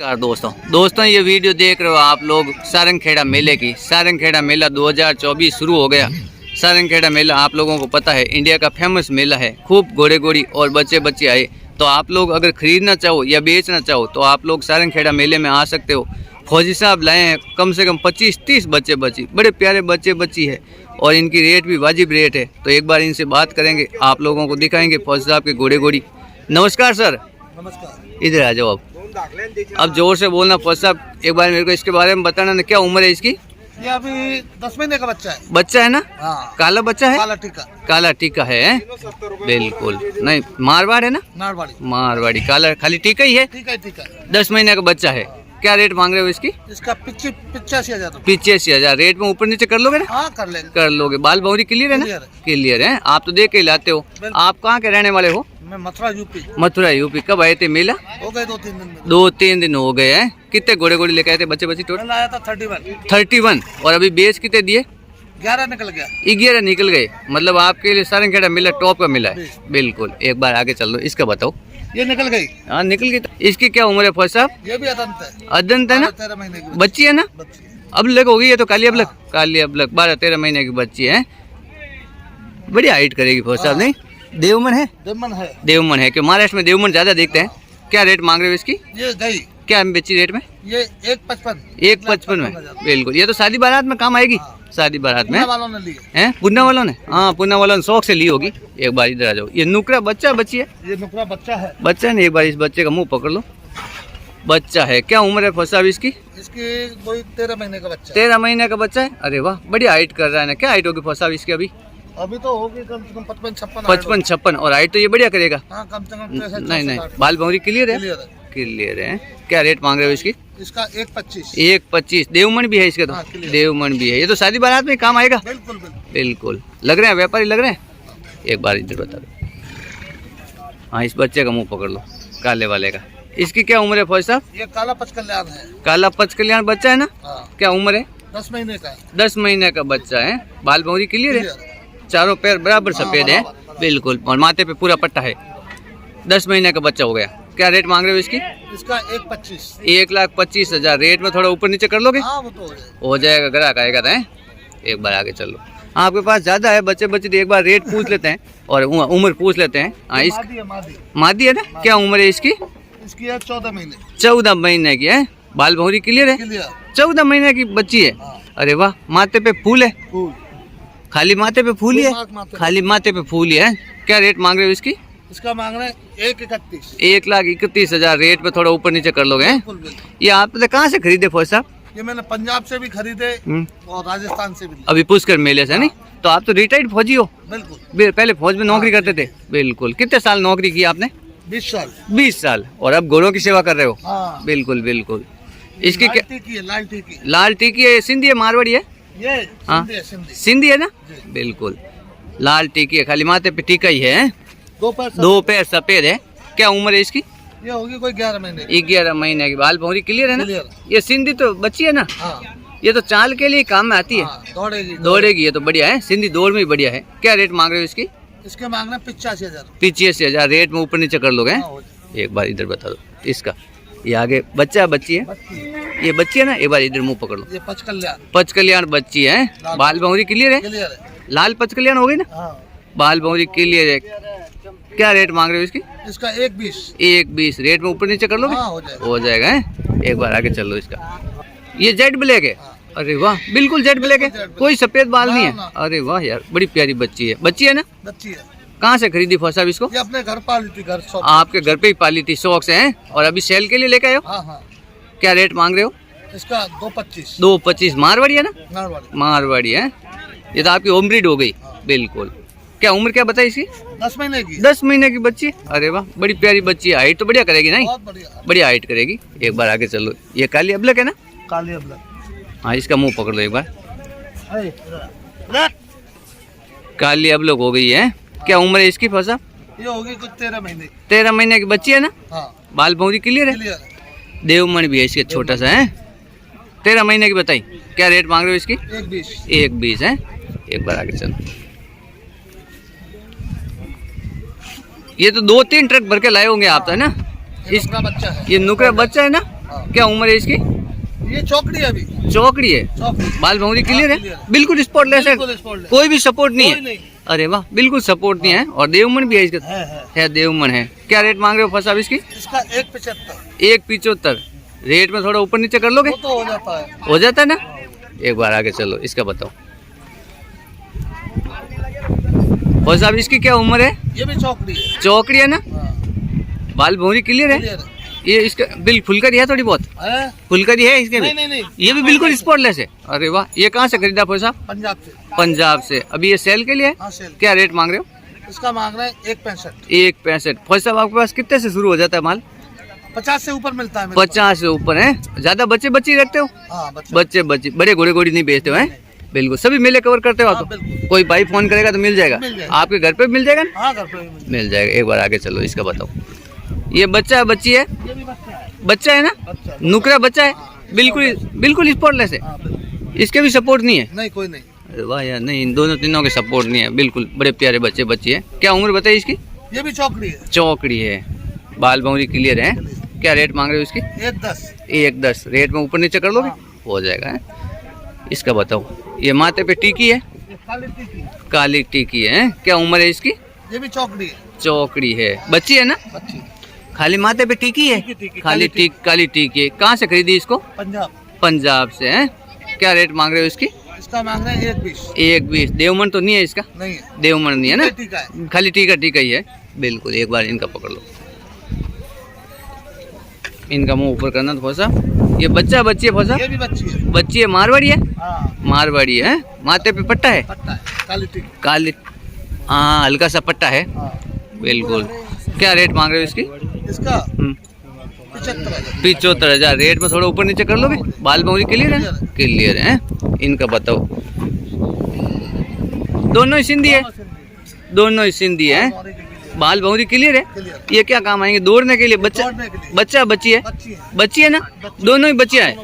दोस्तों ये वीडियो देख रहे हो आप लोग सारंगखेड़ा मेले की। सारंगखेड़ा मेला 2024 शुरू हो गया। सारंगखेड़ा मेला आप लोगों को पता है इंडिया का फेमस मेला है। खूब घोड़े घोड़ी और बच्चे बच्चे आए। तो आप लोग अगर खरीदना चाहो या बेचना चाहो तो आप लोग सारंगखेड़ा मेले में आ सकते हो। फौजी साहब लाए हैं कम से कम 25-30 बच्चे बच्ची, बड़े प्यारे बच्चे बच्ची है और इनकी रेट भी वाजिब रेट है। तो एक बार इनसे बात करेंगे, आप लोगों को दिखाएंगे फौजी साहब के घोड़े घोड़ी। नमस्कार सर। नमस्कार। इधर आ जाओ अब जोर से बोलना फौजी साहब। एक बार मेरे को इसके बारे में बताना ना, क्या उम्र है इसकी? ये अभी 10 महीने का बच्चा है। बच्चा है ना? हाँ। काला बच्चा है? काला टीका। काला टीका है बिल्कुल। नहीं मारवाड़ है ना? मारवाड़ी काला खाली टीका ही है। टीका 10 महीने का बच्चा है। क्या रेट मांग रहे हो इसकी? इसका 85,000। 85,000। रेट में ऊपर नीचे कर लोगे ना? हाँ कर लेंगे। कर लोगे। बाल बहुरी क्लियर है ना? क्लियर है। आप तो देख के लाते हो। आप कहाँ के रहने वाले हो? मैं मथुरा यूपी। मथुरा यूपी। कब आए थे मेला? हो गए 2-3 दिन में। 2-3 दिन हो गए हैं। कितने घोड़े घोड़े लेके आए थे बच्चे बच्ची टोटल? आया था 31। और अभी बेच कितने दिए? 11 निकल गया। 11 निकल गए। मतलब आपके लिए सारंगखेड़ा मेला टॉप का मेला है बिल्कुल। एक बार आगे चल दो, इसका बताओ। ये निकल गई। हाँ निकल गई। इसकी क्या उम्र है फौज साहब? ये भी अदंत है। अदंत है ना? 13 महीने की बच्ची है ना? अबलग हो गई है तो काली अबलग। काली अबलग 12-13 महीने की बच्ची है। बड़ी हाइट करेगी फौज साहब। नहीं देवमन है? देवमन है कि महाराष्ट्र में देवमन ज्यादा देखते हैं। क्या रेट मांग रहे हो इसकी? ये गई। क्या बेची रेट में? ये 155। 155 में बिल्कुल। ये तो शादी बारात में काम आएगी। शादी बारात में वालों ने ली है। पुन्ना वालों ने? हाँ पुन्ना वालों ने शौक से ली होगी। एक बार इधर आ जाओ। ये नुकरा बच्चा बच्ची है? ये नुकरा बच्चा है। बच्चा नहीं। एक बार इस बच्चे का मुंह पकड़ लो। बच्चा है। क्या उम्र है फौज साहब इसकी? इसकी कोई 13 महीने का बच्चा। 13 महीने का बच्चा है। अरे वाह बड़ी हाइट कर रहा है ना। क्या हाइट होगी फौज साहब इसकी अभी? अभी तो होगी कम से कम 55-56। और हाइट तो ये बढ़िया करेगा। हाँ, कम से कम। नहीं बाल भौरी क्लियर है? क्लियर है। क्या रेट मांग रहे हो इसकी? इसका 125। 125। देवमन भी है इसके तो? देवमन भी है। ये तो शादी बारात में काम आएगा। बिल्कुल लग रहे हैं व्यापारी लग रहे हैं। एक बार इधर बता दो। हाँ इस बच्चे का मुंह पकड़ लो, काले वाले का। इसकी क्या उम्र है फौज साहब? ये काला पचकल्याण है। काला पचकल्याण बच्चा है ना? हाँ। क्या उम्र है? 10 महीने का है। 10 महीने का बच्चा है। बाल भौरी क्लियर है? चारों पैर बराबर सफेद है बिल्कुल। और माथे पे पूरा पट्टा है। 10 महीने का बच्चा हो गया। क्या रेट मांग रहे हो इसकी? इसका 125। 1,25,000। रेट में थोड़ा ऊपर नीचे कर लोगे? हाँ, वो तो हो जाएगा। ग्राहक आएगा तो एक बार आगे चलो। आपके पास ज्यादा है बच्चे बच्चे तो एक बार रेट पूछ लेते हैं और उम्र पूछ लेते हैं। हाँ इस मादी है ना? क्या उम्र है इसकी? इसकी है 14 महीने। 14 महीने की है। बाल भौरी क्लियर है? 14 महीने की बच्ची है। अरे वाह। माथे पे फूल है? खाली माथे पे फूल ही है? खाली माथे पे फूल ही है। क्या रेट मांग रहे हो इसकी? इसका मांग रहे हैं 131। 1,31,000। रेट पे थोड़ा ऊपर नीचे कर लोगे? ये आपने कहाँ से खरीदे फौज साहब? ये मैंने पंजाब से भी खरीदे और राजस्थान से भी। अभी पुष्कर मेले से नहीं? तो आप तो रिटायर्ड फौजी हो? बिल्कुल। पहले फौज में नौकरी करते थे? बिल्कुल। कितने साल नौकरी की आपने? 20 साल। 20 साल। और अब घोड़ों की सेवा कर रहे हो? हाँ। बिल्कुल बिल्कुल। इसकी क्या? लाल टीकी है। सिंधी है मारवाड़ी है? ये हाँ सिंधी है ना? बिल्कुल लाल टीकी है। खाली माथे पे टीका ही है। 2 पैर सफेद है। क्या उम्र है इसकी? ये होगी कोई 11 महीने। 11 महीने की। बाल भौरी क्लियर है ना? ये सिंधी तो बच्ची है ना? हाँ। ये तो चाल के लिए काम में आती है। दौड़ेगी। ये तो बढ़िया है। सिंधी दौड़ में बढ़िया है। क्या रेट मांग रहे हो इसकी? इसके मांग रहे 85,000। 85,000। रेट में ऊपर नीचे कर लोगे? एक बार इधर बता दो इसका। ये आगे बच्चा बच्ची है? ये बच्ची है ना? एक बार इधर मुंह पकड़ लो। ये पचकल्याण बच्ची है। बाल भौरी क्लियर है? लाल पचकल्याण हो गई ना? बाल भौरी क्लियर है। क्या रेट मांग रहे हो इसकी? इसका 120। 120। रेट में ऊपर नीचे कर लोगे? हो जाएगा। एक बार आगे चल लो इसका। ये जेट ब्लैक है? अरे वाह बिल्कुल जेट ब्लैक है। कोई सफेद बाल नहीं है। अरे वाह यार बड़ी प्यारी बच्ची है। बच्ची है ना? बच्ची है। कहाँ से खरीदी फौज साहब इसको? ये अपने घर पाली थी। घर आपके घर पे ही पाली थी शौक से हैं? और अभी सेल के लिए लेके आए हो? हाँ। क्या रेट मांग रहे हो? इसका 225। 225। मारवाड़ी है ना? मारवाड़ी है। ये तो आपकी होम ब्रीड हो गई। बिल्कुल। क्या उम्र क्या बताई इसकी? 10 महीने की। 10 महीने की बच्ची। अरे वाह बड़ी प्यारी बच्ची है। हाइट तो बढ़िया करेगी नहीं? बढ़िया हाइट करेगी। एक बार आगे चलो। ये काली अबलक है ना? काली अबलक। हाँ इसका मुंह पकड़ लो एक बार। काली अबलक हो गई है। क्या उम्र है इसकी फौज साहब? ये होगी कुछ 13 महीने। 13 महीने की बच्ची है ना? हाँ। बाल भौरी क्लियर है? देवमन भी है इसके छोटा सा है। 13 महीने की बताई। क्या रेट मांग रहे हो इसकी? 120 है। एक बार आगे चलो। ये तो 2-3 ट्रक भर के लाए होंगे आप तो है ना? ये नुकरा बच्चा है। ये नुकरा बच्चा है ना? हाँ। क्या उम्र है इसकी? ये चौकड़ी है अभी। चौकड़ी है। चौकड़ी। बाल भौरी क्लियर clear है, है। बिल्कुल स्पॉटलेस है, बिल्कुल spotless। कोई भी सपोर्ट नहीं कोई है। नहीं। अरे वाह, बिल्कुल सपोर्ट नहीं है। और देवमन भी है इसका? है देवमन है। क्या रेट मांग रहे हो फसाब इसकी? इसका 175। 175। रेट में थोड़ा ऊपर नीचे कर लोगे? वो तो हो जाता है। हो जाता है ना। एक बार आगे चलो, इसका बताओ फसाब इसकी क्या उम्र है? ये भी चौकड़ी है। चौकड़ी है ना। हाँ, बाल भौरी क्लियर है। clear है। ये इसका बिल फुलकरी है थोड़ी बहुत? है? फुलकरी है इसके भी? नहीं। ये भी बिल्कुल स्पॉटलेस है। अरे वाह, ये कहाँ से खरीदा फसाब? पंजाब से। पंजाब से। अभी ये सेल के लिए है? हाँ सेल। क्या रेट मांग रहे हो? इसका मांग रहे हैं 165। 165। फसाब आपके पास कितने से शुरू हो जाता है माल? 50 से ऊपर मिलता है मेरे 50 से ऊपर है। ज्यादा बच्चे बच्चे रखते हो? पास। हाँ बच्चे बड़े घोड़े घोड़ी नहीं बेचते हो हैं? बिल्कुल सभी मेले कवर करते हो आप हाँ, तो? बिल्कुल। कोई भाई फोन करेगा तो मिल जाएगा? मिल जाएगा। आपके घर पे मिल जाएगा ना? हाँ घर पे भी मिलता मिल जाएगा। एक बार आगे चलो, इसका बताओ। ये बच्चा है बच्ची है? है। ये भी बच्चा है। बच्चा है ना। बच्चा है। नुकरा बच्चा है, बिल्कुल स्पॉटलेस है। हाँ बिल्कुल। इसके भी सपोर्ट नहीं है? नहीं कोई नहीं। अरे वाह यार, नहीं इन दोनों तीनों के सपोर्ट नहीं है। बिल्कुल बड़े प्यारे बच्चे बच्ची है। क्या उम्र बताइए इसकी? ये भी चौकड़ी है। चौकड़ी है। बाल भौरी क्लियर है। क्या रेट मांग रहे हो इसकी? 110। 110। रेट में ऊपर नीचे कर लोगे? हो जाएगा है। इसका बताओ। ये माथे पे टीकी है? ये काली टिक्की। काली टीकी है। क्या उम्र है इसकी? ये भी चौकड़ी है। चौकड़ी है। बच्ची है ना? बच्ची। खाली माथे पे टीकी है? टीकी, खाली काली टीकी है। कहाँ से खरीदी इसको? पंजाब। पंजाब से है। क्या रेट मांग रहे हो इसकी? इसका मांग रहे हैं 120। 120। देवमन तो नहीं है इसका? नहीं है। देवमन नहीं है ना। टीका है। खाली टीका ही है। बिल्कुल। एक बार इनका पकड़ लो, इनका मुंह ऊपर करना तो फसा। ये बच्चा बच्ची है फसा? ये भी बच्ची है। बच्ची है। मारवाड़ी है? हाँ मारवाड़ी है। माथे पे पट्टा है? पट्टा है। काली टिक्की। काली, हाँ हल्का सा पट्टा है। हाँ। बिल्कुल। क्या रेट मांग रहे हो इसकी? इसका 75,000। 75,000। रेट में थोड़ा ऊपर नीचे कर लोगे? बाल भौरी क्लियर है? क्लियर है। इनका बताओ। दोनों ही सिंधी है? दोनों ही सिंधी है। बाल भौरी क्लियर है। क्लियर। ये क्या काम आएंगे? दौड़ने के लिए? बच्चा दौड़ने के लिए। बच्चा बच्ची है? बच्ची है। बच्ची है ना। दोनों ही बच्चियां है।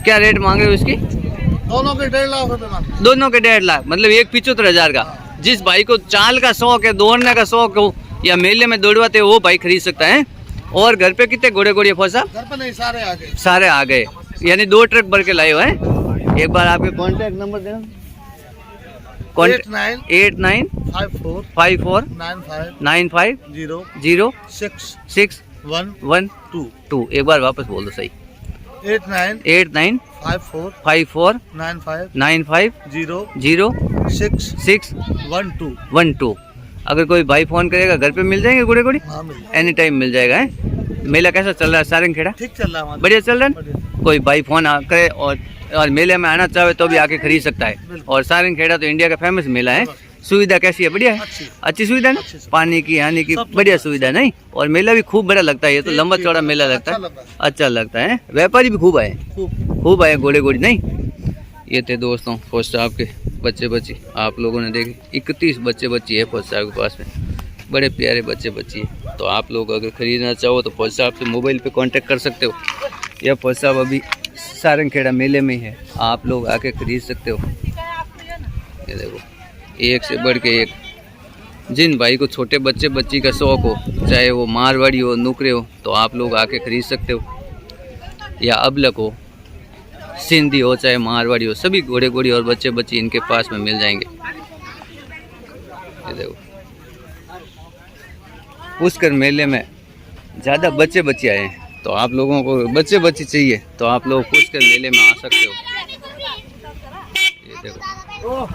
क्या रेट मांग रहे हो इसकी? दोनों के 1.5 लाख रुपए मांग रहे हैं। दोनों के 1.5 लाख, मतलब 1,75,000 का। जिस भाई को चाल का शौक है, दौड़ने का शौक हो, या मेले में दौड़वाते हो, वो भाई खरीद सकता है। और घर पे कितने घोड़े घोड़े फसा? घर पे नहीं, सारे आ गए। सारे आ गए, यानी 2 ट्रक भर के लाए हो हैं। एक बार आपके कांटेक्ट नंबर देना। 89 89 54 54 95 95 0 0 6 6 1 1 2। 2। एक बार वापस बोल दो सही। 89 89 54 54 95 95 0 0 6 6 1 2। 1 2। अगर कोई भाई फोन करेगा घर पे मिल जाएंगे घोड़े घोड़ी? हाँ मिल जाए। एनी टाइम मिल जाएगा है। मेला कैसा चल रहा है सारंग खेड़ा? ठीक चल रहा है हमारा। बढ़िया चल रहा है। बढ़िया। कोई भाई फोन करे और मेले में आना चाहे तो भी आके खरीद सकता है। और सारंग खेड़ा तो इंडिया का फेमस मेला है। सुविधा कैसी है? बढ़िया है। अच्छी सुविधा है ना। पानी की हानि की बढ़िया सुविधा नहीं। और मेला भी खूब बड़ा लगता है। ये तो लंबा चौड़ा मेला लगता है। अच्छा लगता है। व्यापारी भी खूब आए, खूब आए घोड़े घोड़ी नहीं। ये थे दोस्तों फौज साहब के बच्चे बच्ची। आप लोगों ने देखे 31 बच्चे बच्ची है फौज साहब के पास में। बड़े प्यारे बच्चे बच्ची है। तो आप लोग अगर ख़रीदना चाहो तो फौज साहब से मोबाइल पे कांटेक्ट कर सकते हो। या फौज साहब अभी सारंग खेड़ा मेले में ही है, आप लोग आके खरीद सकते हो। ये देखो, एक से बढ़ के एक। जिन भाई को छोटे बच्चे बच्ची का शौक हो, चाहे वो मारवाड़ी हो, नुकरे हो, तो आप लोग आके खरीद सकते हो। या अबलक हो, सिंधी हो, चाहे मारवाड़ी हो, सभी घोड़े घोड़ी और बच्चे बच्ची इनके पास में मिल जाएंगे। ये देखो, पुष्कर मेले में ज़्यादा बच्चे बच्चे आए हैं। तो आप लोगों को बच्चे बच्ची चाहिए तो आप लोग पुष्कर मेले में आ सकते हो। ये देखो,